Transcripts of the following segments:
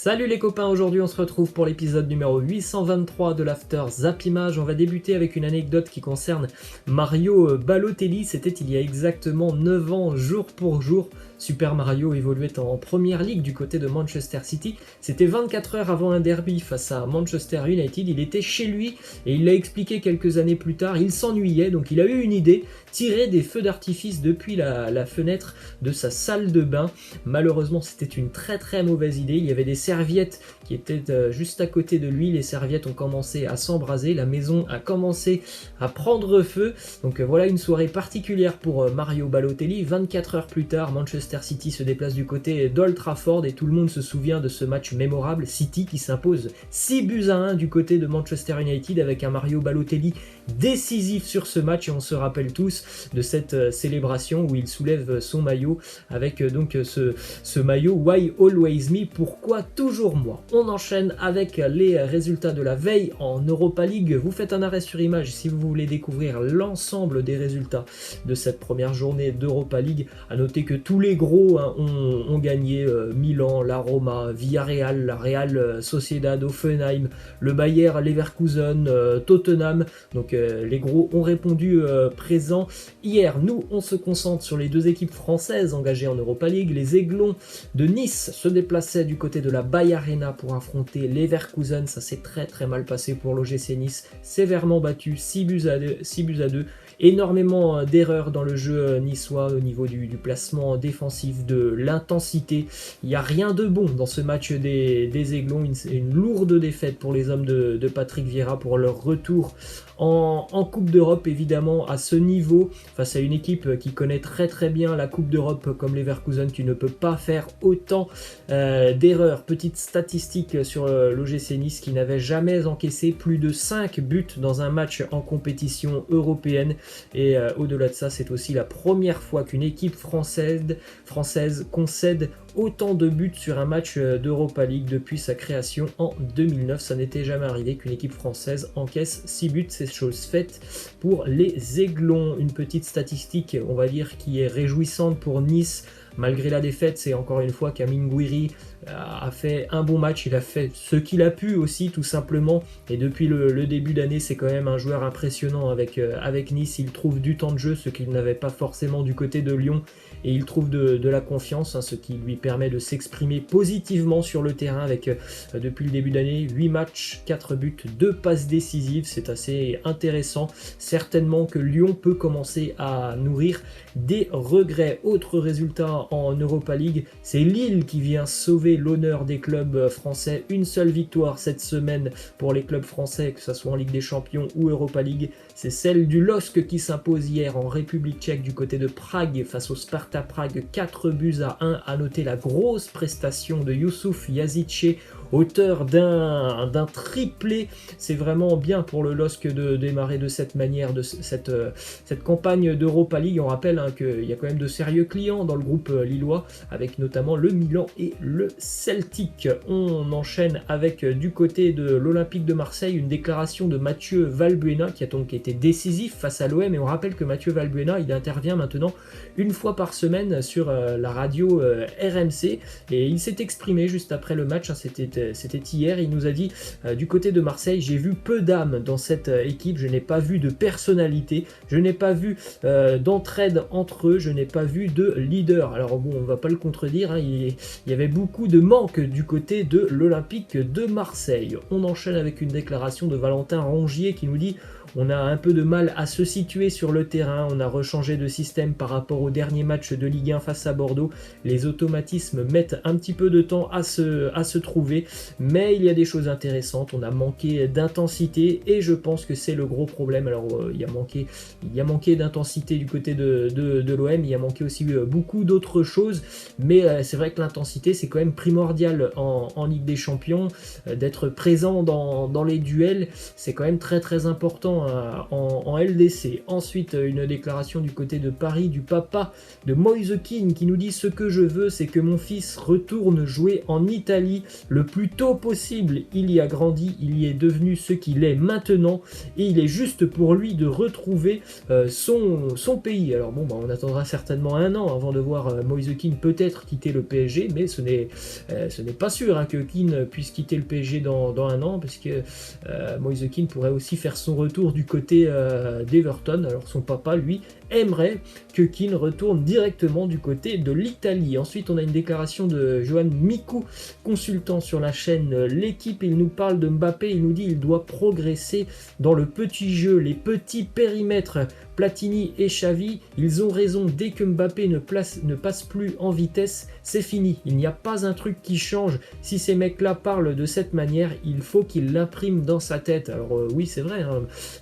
Salut les copains, aujourd'hui on se retrouve pour l'épisode numéro 823 de l'After Zappimage. On va débuter avec une anecdote qui concerne Mario Balotelli. C'était il y a exactement 9 ans, jour pour jour. Super Mario évoluait en première ligue du côté de Manchester City. C'était 24 heures avant un derby face à Manchester United. Il était chez lui et il l'a expliqué quelques années plus tard. Il s'ennuyait, donc il a eu une idée, tirer des feux d'artifice depuis la fenêtre de sa salle de bain. Malheureusement, c'était une très mauvaise idée. Il y avait des serviettes qui étaient juste à côté de lui. Les serviettes ont commencé à s'embraser. La maison a commencé à prendre feu. Donc voilà une soirée particulière pour Mario Balotelli. 24 heures plus tard, Manchester City se déplace du côté d'Old Trafford et tout le monde se souvient de ce match mémorable. City qui s'impose 6-1 du côté de Manchester United avec un Mario Balotelli décisif sur ce match, et on se rappelle tous de cette célébration où il soulève son maillot avec donc ce maillot Why Always Me, pourquoi toujours moi. On enchaîne avec les résultats de la veille en Europa League. Vous faites un arrêt sur image si vous voulez découvrir l'ensemble des résultats de cette première journée d'Europa League. À noter que tous les gros ont gagné, Milan, la Roma, Villarreal, la Real Sociedad, Hoffenheim, le Bayer Leverkusen, Tottenham. Donc les gros ont répondu présent. Hier, nous, on se concentre sur les deux équipes françaises engagées en Europa League. Les Aiglons de Nice se déplaçaient du côté de la Bay Arena pour affronter Leverkusen. Ça s'est très mal passé pour l'OGC Nice, sévèrement battu, 6-2. Énormément d'erreurs dans le jeu niçois au niveau du placement défensif, de l'intensité. Il n'y a rien de bon dans ce match des Aiglons. Une lourde défaite pour les hommes de Patrick Vieira pour leur retour en Coupe d'Europe, évidemment à ce niveau, face à une équipe qui connaît très bien la Coupe d'Europe comme Leverkusen. Tu ne peux pas faire autant d'erreurs. Petite statistique sur l'OGC Nice qui n'avait jamais encaissé plus de 5 buts dans un match en compétition européenne. Et au-delà de ça, c'est aussi la première fois qu'une équipe française concède autant de buts sur un match d'Europa League depuis sa création en 2009. Ça n'était jamais arrivé qu'une équipe française encaisse 6 buts. C'est chose faite pour les Aiglons. Une petite statistique, on va dire, qui est réjouissante pour Nice. Malgré la défaite, c'est encore une fois qu'Amine Gouiri a fait un bon match, il a fait ce qu'il a pu aussi tout simplement, et depuis le début d'année c'est quand même un joueur impressionnant avec Nice. Il trouve du temps de jeu, ce qu'il n'avait pas forcément du côté de Lyon, et il trouve de la confiance, ce qui lui permet de s'exprimer positivement sur le terrain avec depuis le début d'année 8 matchs, 4 buts, 2 passes décisives. C'est assez intéressant. Certainement que Lyon peut commencer à nourrir des regrets. Autre résultat en Europa League, c'est Lille qui vient sauver l'honneur des clubs français. Une seule victoire cette semaine pour les clubs français, que ce soit en Ligue des Champions ou Europa League. C'est celle du LOSC qui s'impose hier en République tchèque du côté de Prague face au Sparta Prague, 4-1. À noter la grosse prestation de Youssouf Yazice, auteur d'un triplé. C'est vraiment bien pour le LOSC de démarrer de cette manière, de cette campagne d'Europa League. On rappelle qu'il y a quand même de sérieux clients dans le groupe lillois, avec notamment le Milan et le Celtic. On enchaîne avec du côté de l'Olympique de Marseille une déclaration de Mathieu Valbuena qui a donc été décisif face à l'OM. Et on rappelle que Mathieu Valbuena, il intervient maintenant une fois par semaine sur la radio RMC, et il s'est exprimé juste après le match. C'était hier. Il nous a dit du côté de Marseille, j'ai vu peu d'âme dans cette équipe, je n'ai pas vu de personnalité, je n'ai pas vu d'entraide entre eux, je n'ai pas vu de leader. Alors bon, on va pas le contredire, il y avait beaucoup de manque du côté de l'Olympique de Marseille. On enchaîne avec une déclaration de Valentin Rongier qui nous dit: on a un peu de mal à se situer sur le terrain, on a rechangé de système par rapport au dernier match de Ligue 1 face à Bordeaux. Les automatismes mettent un petit peu de temps à se trouver, mais il y a des choses intéressantes. On a manqué d'intensité et je pense que c'est le gros problème. Alors il y a manqué d'intensité du côté de l'OM, il y a manqué aussi beaucoup d'autres choses, mais c'est vrai que l'intensité c'est quand même primordial en Ligue des Champions, d'être présent dans les duels, c'est quand même très important temps en LDC. Ensuite, une déclaration du côté de Paris du papa de Moise Kean qui nous dit: ce que je veux, c'est que mon fils retourne jouer en Italie le plus tôt possible. Il y a grandi, il y est devenu ce qu'il est maintenant et il est juste pour lui de retrouver son pays. Alors bon, on attendra certainement un an avant de voir Moise Kean peut-être quitter le PSG, mais ce n'est pas sûr que Kean puisse quitter le PSG dans un an, parce que Moise Kean pourrait aussi faire son retour du côté d'Everton. Alors son papa, lui, aimerait que Kean retourne directement du côté de l'Italie. Ensuite, on a une déclaration de Johan Mikou, consultant sur la chaîne L'équipe. Il nous parle de Mbappé, il nous dit qu'il doit progresser dans le petit jeu, les petits périmètres. Platini et Xavi, ils ont raison, dès que Mbappé ne passe plus en vitesse, c'est fini. Il n'y a pas un truc qui change. Si ces mecs-là parlent de cette manière, il faut qu'ils l'impriment dans sa tête. Alors oui, c'est vrai,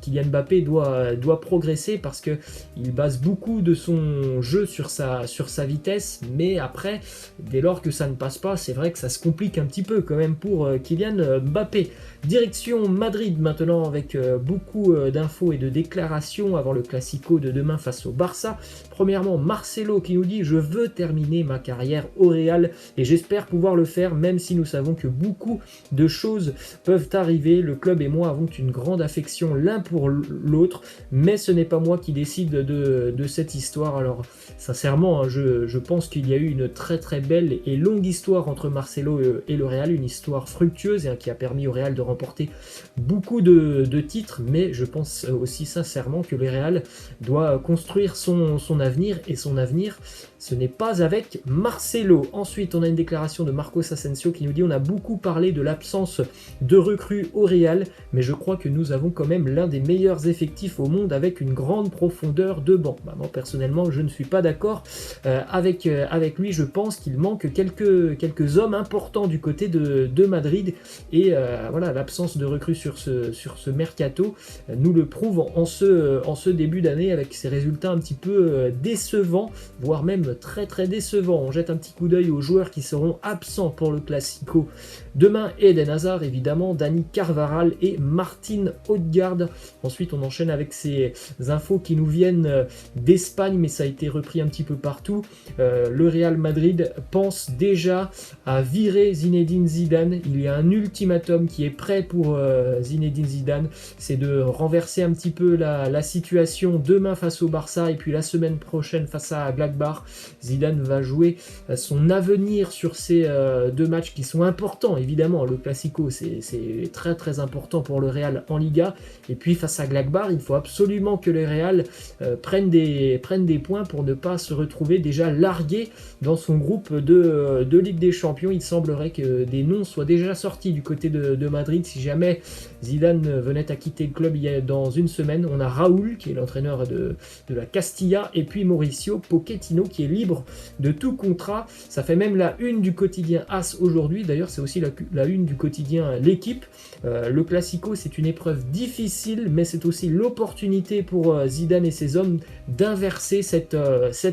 Kylian Mbappé doit progresser parce qu'il base beaucoup de son jeu sur sa vitesse, mais après, dès lors que ça ne passe pas, c'est vrai que ça se complique un petit peu quand même pour Kylian Mbappé. Direction Madrid maintenant, avec beaucoup d'infos et de déclarations avant le Classico de demain face au Barça. Premièrement, Marcelo qui nous dit: je veux terminer ma carrière au Real et j'espère pouvoir le faire, même si nous savons que beaucoup de choses peuvent arriver. Le club et moi avons une grande affection l'un pour l'autre, mais ce n'est pas moi qui décide de cette histoire. Alors sincèrement, je pense qu'il y a eu une très très belle et longue histoire entre Marcelo et le Real, une histoire fructueuse et qui a permis au Real de remporter beaucoup de titres, mais je pense aussi sincèrement que le Real doit construire son avenir, et son avenir, ce n'est pas avec Marcelo. Ensuite, on a une déclaration de Marcos Asensio qui nous dit: on a beaucoup parlé de l'absence de recrues au Real, mais je crois que nous avons quand même l'un des meilleurs effectifs au monde avec une grande profondeur de banc. Moi, personnellement, je ne suis pas d'accord avec lui. Je pense qu'il manque quelques hommes importants du côté de Madrid, et voilà, l'absence de recrues sur ce mercato nous le prouve en ce début d'année, avec ses résultats un petit peu décevants, voire même très très décevants. On jette un petit coup d'œil aux joueurs qui seront absents pour le Classico demain: Eden Hazard évidemment, Dani Carvajal et Martin Odegaard. Ensuite, on enchaîne avec ces infos qui nous viennent d'Espagne, mais ça a été repris un petit peu partout. Le Real Madrid pense déjà à virer Zinedine Zidane. Il y a un ultimatum qui est prêt pour Zinedine Zidane, c'est de renverser un petit peu la situation demain face au Barça et puis la semaine prochaine face à Gladbach. Zidane va jouer son avenir sur ces deux matchs qui sont importants, évidemment. Le Classico, c'est très très important pour le Real en Liga, et puis face à Gladbach, il faut absolument que le Real prenne des points pour ne pas se retrouver déjà largué dans son groupe de Ligue des Champions. Il semblerait que des noms soient déjà sortis du côté de Madrid. Si jamais Zidane venait à quitter le club dans une semaine, on a Raúl qui est l'entraîneur de la Castilla, et puis Mauricio Pochettino qui est libre de tout contrat. Ça fait même la une du quotidien AS aujourd'hui. D'ailleurs, c'est aussi la une du quotidien L'équipe. Le Classico, c'est une épreuve difficile, mais c'est aussi l'opportunité pour Zidane et ses hommes d'inverser cette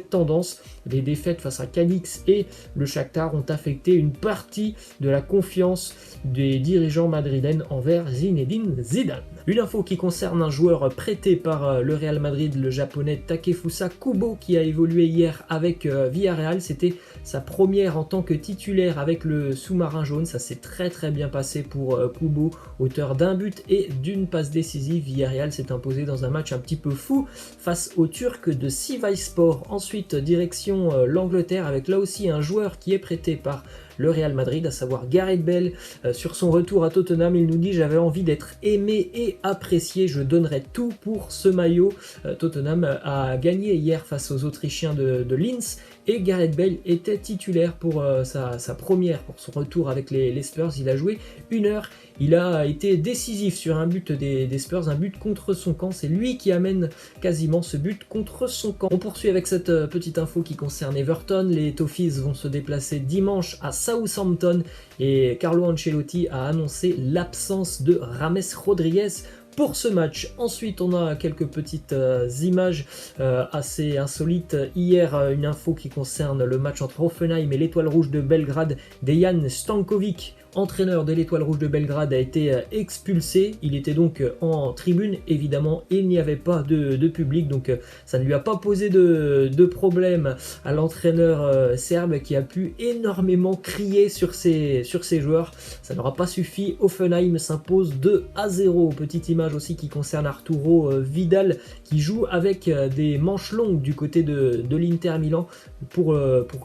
tendance. Les défaites face à Cadix et le Shakhtar ont affecté une partie de la confiance des dirigeants madrilènes envers Zinedine Zidane. Une info qui concerne un joueur prêté par le Real Madrid, le japonais Takefusa Kubo, qui a évolué hier avec Villarreal. C'était sa première en tant que titulaire avec le sous-marin jaune. Ça s'est très très bien passé pour Kubo, auteur d'un but et d'une passe décisive. Villarreal s'est imposé dans un match un petit peu fou face aux Turcs de Sivasspor. Ensuite, direction l'Angleterre, avec là aussi un joueur qui est prêté par le Real Madrid, à savoir Gareth Bale. Sur son retour à Tottenham, il nous dit: j'avais envie d'être aimé et apprécié, je donnerais tout pour ce maillot. Tottenham a gagné hier face aux Autrichiens de Linz, et Gareth Bale était titulaire pour sa première, pour son retour avec les Spurs. Il a joué 1 heure, il a été décisif sur un but des Spurs, un but contre son camp. C'est lui qui amène quasiment ce but contre son camp. On poursuit avec cette petite info qui concerne Everton. Les Toffees vont se déplacer dimanche à Southampton, et Carlo Ancelotti a annoncé l'absence de James Rodriguez pour ce match. Ensuite, on a quelques petites images assez insolites. Hier, une info qui concerne le match entre Hoffenheim et l'Étoile Rouge de Belgrade. Dejan Stankovic, entraîneur de l'Étoile Rouge de Belgrade, a été expulsé. Il était donc en tribune, évidemment, il n'y avait pas de public, donc ça ne lui a pas posé de problème à l'entraîneur serbe qui a pu énormément crier sur ses joueurs. Ça n'aura pas suffi, Hoffenheim s'impose 2-0. Petite image aussi qui concerne Arturo Vidal qui joue avec des manches longues du côté de l'Inter Milan pour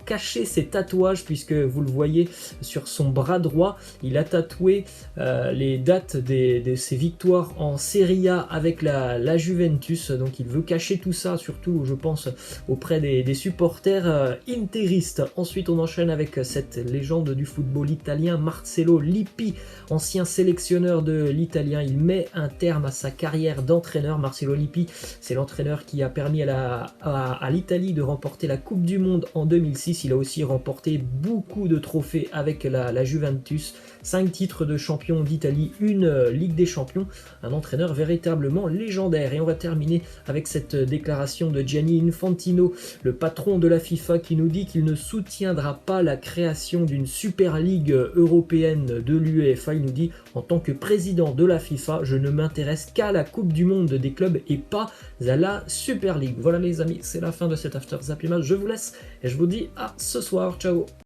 cacher ses tatouages, puisque vous le voyez sur son bras droit, il a tatoué les dates de ses victoires en Serie A avec la Juventus, donc il veut cacher tout ça, surtout je pense auprès des supporters interistes. Ensuite on enchaîne avec cette légende du football italien, Marcello Lippi, ancien sélectionneur de l'Italien. Il met un terme à sa carrière d'entraîneur. Marcello Lippi, c'est l'entraîneur qui a permis à l'Italie de remporter la Coupe du Monde en 2006. Il a aussi remporté beaucoup de trophées avec la Juventus, 5 titres de champion d'Italie, une Ligue des Champions, un entraîneur véritablement légendaire. Et on va terminer avec cette déclaration de Gianni Infantino, le patron de la FIFA, qui nous dit qu'il ne soutiendra pas la création d'une Super Ligue européenne de l'UEFA. Il nous dit: en tant que président de la FIFA, je ne m'intéresse qu'à la Coupe du Monde des clubs et pas à la Super League. Voilà les amis, c'est la fin de cet After Zappy Match. Je vous laisse et je vous dis à ce soir. Ciao.